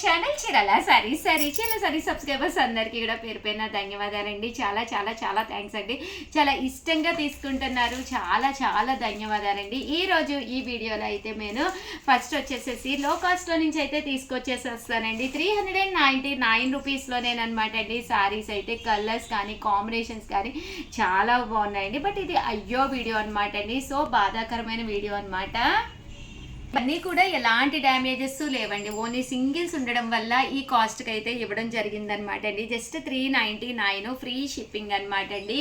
Channel Chirala saris subscribers అందరికీ కూడా పేరు పేరున ధన్యవాదాలండి. చాలా చాలా చాలా థ్యాంక్స్ అండి. చాలా ఇష్టంగా తీసుకుంటున్నారు. చాలా చాలా ధన్యవాదాలండి. ఈరోజు ఈ వీడియోలో అయితే నేను ఫస్ట్ వచ్చేసేసి లో కాస్ట్లో నుంచి అయితే తీసుకొచ్చేసేస్తానండి. 399 రూపీస్లోనేనమాట అండి. సారీస్ అయితే కలర్స్ కానీ కాంబినేషన్స్ కానీ చాలా బాగున్నాయండి. బట్ ఇది అయ్యో వీడియో అనమాట అండి. సో బాధాకరమైన వీడియో అనమాట. అన్నీ కూడా ఎలాంటి డ్యామేజెస్ లేవండి. ఓన్లీ సింగిల్స్ ఉండడం వల్ల ఈ కాస్ట్కి అయితే ఇవ్వడం జరిగిందనమాట అండి. జస్ట్ 399 ఫ్రీ షిప్పింగ్ అనమాట అండి.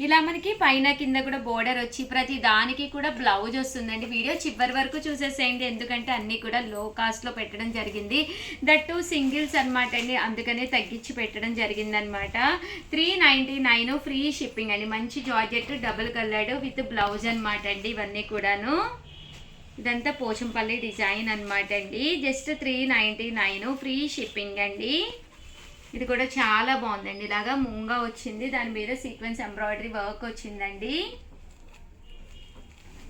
ఇలా మనకి పైన కింద కూడా బోర్డర్ వచ్చి ప్రతి దానికి కూడా బ్లౌజ్ వస్తుందండి. వీడియో చివరి వరకు చూసేసేయండి, ఎందుకంటే అన్నీ కూడా లో కాస్ట్లో పెట్టడం జరిగింది. దట్టు సింగిల్స్ అనమాట అండి, అందుకనే తగ్గించి పెట్టడం జరిగిందనమాట. 399 ఫ్రీ షిప్పింగ్ అండి. మంచి georgette double coloured with blouse అనమాట అండి. ఇవన్నీ కూడాను ఇదంతా పోచంపల్లి డిజైన్ అనమాట అండి. జస్ట్ 399 ఫ్రీ షిప్పింగ్ అండి. ఇది కూడా చాలా బాగుందండి. ఇలాగా మూంగా వచ్చింది, దాని మీద సీక్వెన్స్ ఎంబ్రాయిడరీ వర్క్ వచ్చిందండి.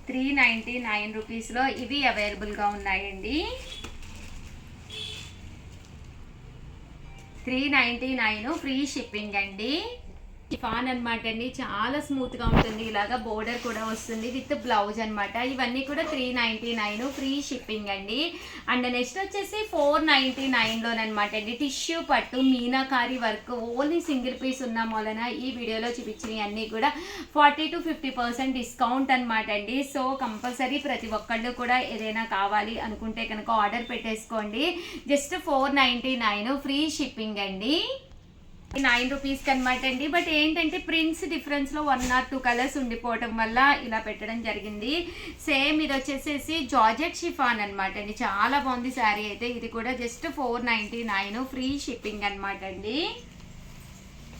399 రూపీస్లో ఇవి అవైలబుల్గా ఉన్నాయండి. 399 ఫ్రీ షిప్పింగ్ అండి. షిఫాన్ అనమాట అండి. చాలా స్మూత్గా ఉంటుంది. ఇలాగా బోర్డర్ కూడా వస్తుంది విత్ బ్లౌజ్ అనమాట. ఇవన్నీ కూడా 399 ఫ్రీ షిప్పింగ్ అండి. అండ్ నెక్స్ట్ వచ్చేసి 499లోనమాట అండి. టిష్యూ పట్టు మీనాకారి వర్క్ ఓన్లీ సింగిల్ పీస్ ఉన్న వలన ఈ వీడియోలో చూపించినవి అన్నీ కూడా 40 to 50% డిస్కౌంట్ అనమాట అండి. సో కంపల్సరీ ప్రతి ఒక్కళ్ళు కూడా ఏదైనా కావాలి అనుకుంటే కనుక ఆర్డర్ పెట్టేసుకోండి. జస్ట్ 499 ఫ్రీ షిప్పింగ్ అండి. 9 రూపీస్కి అనమాట అండి. బట్ ఏంటంటే ప్రింట్స్ డిఫరెన్స్లో 1 or 2 కలర్స్ ఉండిపోవటం వల్ల ఇలా పెట్టడం జరిగింది. సేమ్ ఇది వచ్చేసేసి జార్జెట్ షిఫాన్ అనమాట అండి. చాలా బాగుంది శారీ అయితే. ఇది కూడా జస్ట్ 499 ఫ్రీ షిప్పింగ్ అనమాట అండి.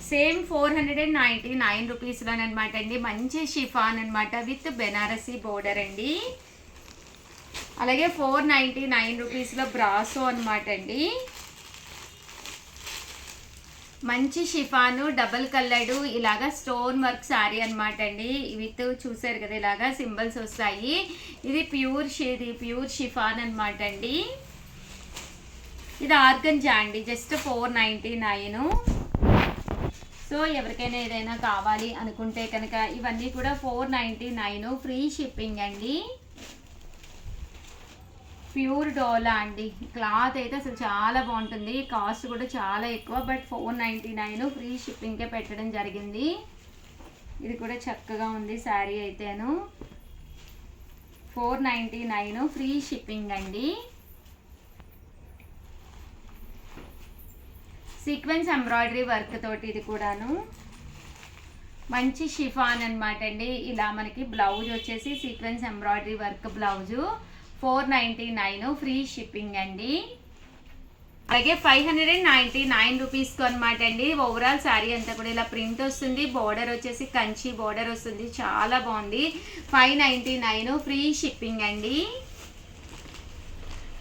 సేమ్ 499 రూపీస్లోనమాట అండి. మంచి షిఫాన్ అనమాట విత్ బెనారసీ బోర్డర్ అండి. అలాగే 499 రూపీస్లో బ్రాసో అనమాట అండి. మంచి షిఫాను డబల్ కలర్డ్ ఇలాగా స్టోన్ వర్క్ శారీ అనమాట అండి. విత్ చూసారు కదా ఇలాగా సింబల్స్ వస్తాయి. ఇది ప్యూర్ షిఫాన్ అనమాట అండి. ఇది ఆర్గంజా అండి. జస్ట్ 499. సో ఎవరికైనా ఏదైనా కావాలి అనుకుంటే కనుక ఇవన్నీ కూడా 499 ఫ్రీ షిప్పింగ్ అండి. ప్యూర్ డోలా అండి. క్లాత్ అయితే అసలు చాలా బాగుంటుంది. కాస్ట్ కూడా చాలా ఎక్కువ, బట్ 499 ఫ్రీ షిప్పింగ్కే పెట్టడం జరిగింది. ఇది కూడా చక్కగా ఉంది శారీ అయితేను. 499 ఫ్రీ షిప్పింగ్ అండి. సీక్వెన్స్ ఎంబ్రాయిడరీ వర్క్ తోటి ఇది కూడాను మంచి షిఫాన్ అనమాట అండి. ఇలా మనకి బ్లౌజ్ వచ్చేసి sequence embroidery work blouse 499 free shipping అండి. అలాగే 599 రూపీస్కి అనమాట అండి. ఓవరాల్ శారీ అంతా కూడా ఇలా ప్రింట్ వస్తుంది. బోర్డర్ వచ్చేసి కంచి బోర్డర్ వస్తుంది. చాలా బాగుంది. 599 ఫ్రీ షిప్పింగ్ అండి.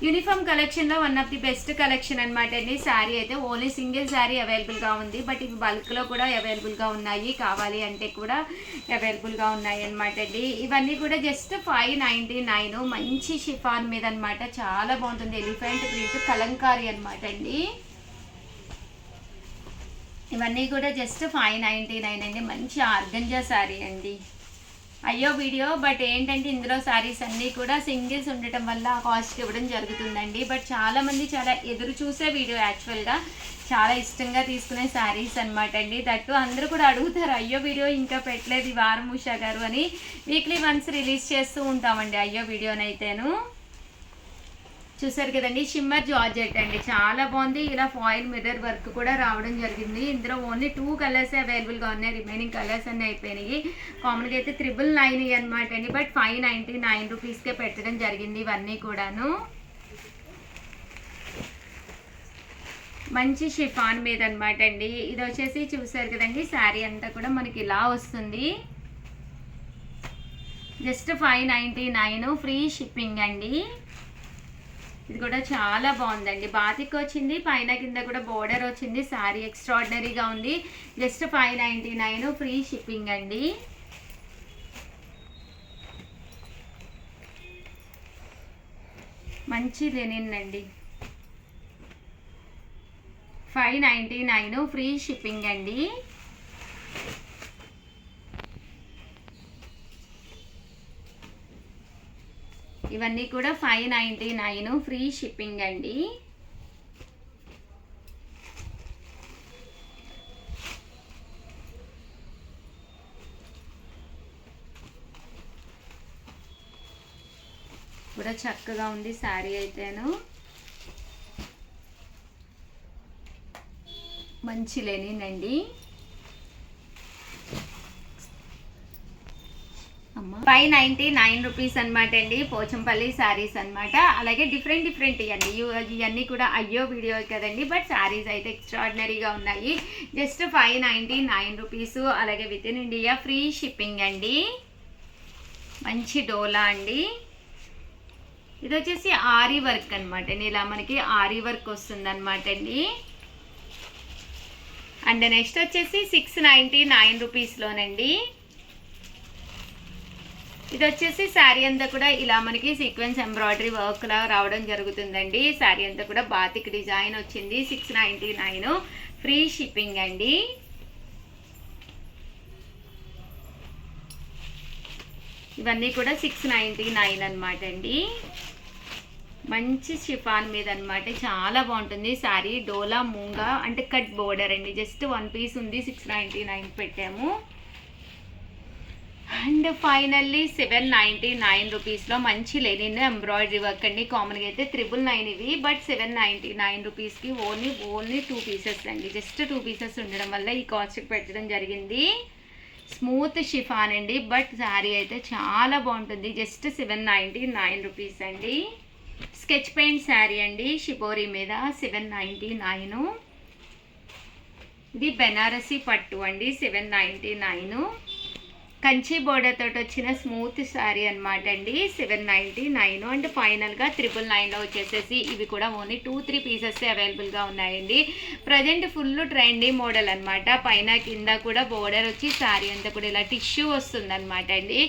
యూనిఫామ్ కలెక్షన్లో one of the best collection అనమాట అండి. శారీ అయితే ఓన్లీ సింగిల్ శారీ అవైలబుల్గా ఉంది. బట్ ఇవి బల్క్లో కూడా అవైలబుల్గా ఉన్నాయి. కావాలి అంటే కూడా అవైలబుల్గా ఉన్నాయి అనమాట అండి. ఇవన్నీ కూడా జస్ట్ 599 మంచి షిఫాన్ మీద అనమాట. చాలా బాగుంటుంది. ఎలిఫెంట్ ప్రింట్ కలంకారీ అనమాట అండి. ఇవన్నీ కూడా జస్ట్ 599 అండి. మంచి ఆర్గంజా శారీ అండి. అయ్యో వీడియో, బట్ ఏంటంటే ఇందులో శారీస్ అన్నీ కూడా సింగిల్స్ ఉండటం వల్ల కాస్ట్ ఇవ్వడం జరుగుతుందండి. బట్ చాలామంది చాలా ఎదురు చూసే వీడియో, యాక్చువల్గా చాలా ఇష్టంగా తీసుకునే శారీస్ అనమాట అండి. దట్టు అందరూ కూడా అడుగుతారు, అయ్యో వీడియో ఇంకా పెట్టలేదు ఈ వారం ఉషా గారు అని. వీక్లీ వన్స్ రిలీజ్ చేస్తూ ఉంటామండి అయ్యో వీడియోనైతేను. చూసారు కదండి, షిమ్మర్ జార్జెట్ అండి. చాలా బాగుంది. ఇలా ఫాయిల్ మిర్రర్ వర్క్ కూడా రావడం జరిగింది. ఇందులో ఓన్లీ 2 కలర్సే అవైలబుల్గా ఉన్నాయి. రిమైనింగ్ కలర్స్ అన్నీ అయిపోయినాయి. కామన్గా అయితే 999 అనమాట అండి. బట్ 599 రూపీస్కే పెట్టడం జరిగింది ఇవన్నీ కూడాను. మంచి షిఫాన్ మీద అనమాట అండి. ఇది వచ్చేసి చూసారు కదండి, శారీ అంతా కూడా మనకి ఇలా వస్తుంది. జస్ట్ 599 ఫ్రీ షిప్పింగ్ అండి. ఇది కూడా చాలా బాగుందండి. బాతిక్ వచ్చింది, పైన కింద కూడా బోర్డర్ వచ్చింది. శారీ ఎక్స్ట్రాడినరీగా ఉంది. జస్ట్ 599 ఫ్రీ షిప్పింగ్ అండి. మంచి లెనిన్ అండి. 599 ఫ్రీ షిప్పింగ్ అండి. ఇవన్నీ కూడా 599 ఫ్రీ షిప్పింగ్ అండి. కూడా చక్కగా ఉంది శారీ అయితేను. మంచి లెనిన్ అండి. 599 రూపీస్ అనమాట అండి. పోచంపల్లి శారీస్ అనమాట. అలాగే డిఫరెంట్ ఇవ్వండి. ఇవన్నీ కూడా అయ్యో వీడియో కదండి, బట్ శారీస్ అయితే ఎక్స్ట్రాడినరీగా ఉన్నాయి. Just 599 rupees. అలాగే within India free shipping అండి. మంచి డోలా అండి. ఇది వచ్చేసి ఆరీ వర్క్ అనమాట అండి. ఇలా మనకి ఆరీ వర్క్ వస్తుంది అనమాట అండి. అండ్ నెక్స్ట్ వచ్చేసి 699 రూపీస్లోనండి. ఇది వచ్చేసి శారీ అంతా కూడా ఇలా మనకి సీక్వెన్స్ ఎంబ్రాయిడరీ వర్క్ లా రావడం జరుగుతుందండి. శారీ అంతా కూడా బాతిక్ డిజైన్ వచ్చింది. 699 ఫ్రీ షిప్పింగ్ అండి. ఇవన్నీ కూడా 699 అనమాట అండి. మంచి షిఫాన్ మీద అనమాట. చాలా బాగుంటుంది శారీ. డోలా మూంగా అంటే కట్ బోర్డర్ అండి. జస్ట్ 1 పీస్ ఉంది. 699 పెట్టాము. అండ్ ఫైనల్లీ 799 రూపీస్లో మంచి లెనిన్ ఎంబ్రాయిడరీ వర్క్ అండి. కామన్గా అయితే 999 ఇవి, బట్ 799 రూపీస్కి ఓన్లీ 2 పీసెస్ అండి. జస్ట్ 2 పీసెస్ ఉండడం వల్ల ఈ కాస్ట్కి పెట్టడం జరిగింది. స్మూత్ షిఫాన్ అండి, బట్ శారీ అయితే చాలా బాగుంటుంది. జస్ట్ 799 రూపీస్ అండి. స్కెచ్ పెయింట్ శారీ అండి, షిబోరి మీద 799. ఇది బెనారసీ పట్టు అండి, 799. కంచి బోర్డర్ తోటి వచ్చిన స్మూత్ శారీ అనమాట అండి, 799. అండ్ ఫైనల్గా 999లో వచ్చేసేసి ఇవి కూడా ఓన్లీ 2-3 పీసెస్ అవైలబుల్గా ఉన్నాయండి. ప్రజెంట్ ఫుల్ ట్రెండీ మోడల్ అనమాట. పైన కింద కూడా బోర్డర్ వచ్చి శారీ అంతా కూడా ఇలా టిష్యూ వస్తుంది అనమాట అండి.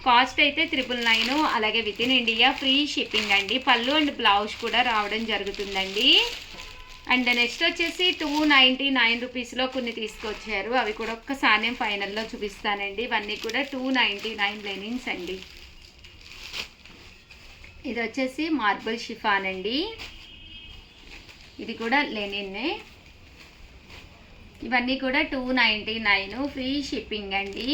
కాస్ట్ అయితే 999. అలాగే within India free shipping అండి. పళ్ళు అండ్ బ్లౌజ్ కూడా రావడం జరుగుతుందండి. అండ్ నెక్స్ట్ వచ్చేసి 299 రూపీస్లో కొన్ని తీసుకొచ్చారు. అవి కూడా ఒక్కసారి నేను ఫైనల్లో చూపిస్తానండి. ఇవన్నీ కూడా 299 లెనిన్స్ అండి. ఇది వచ్చేసి మార్బుల్ షిఫాన్ అండి. ఇది కూడా లెనిన్నే. ఇవన్నీ కూడా 299 ఫ్రీ షిప్పింగ్ అండి.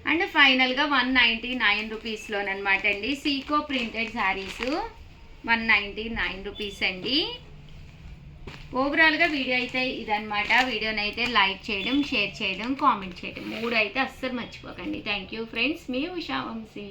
అండ్ ఫైనల్గా 199 రూపీస్లోనమాట అండి. సీకో ప్రింటెడ్ శారీస్ 199 రూపీస్ అండి. ఓవరాల్గా వీడియో అయితే ఇదనమాట. వీడియోనైతే లైక్ చేయడం, షేర్ చేయడం, కామెంట్ చేయడం 3 అయితే అస్సలు మర్చిపోకండి. Thank you friends. మీ ఉషా వంశీ.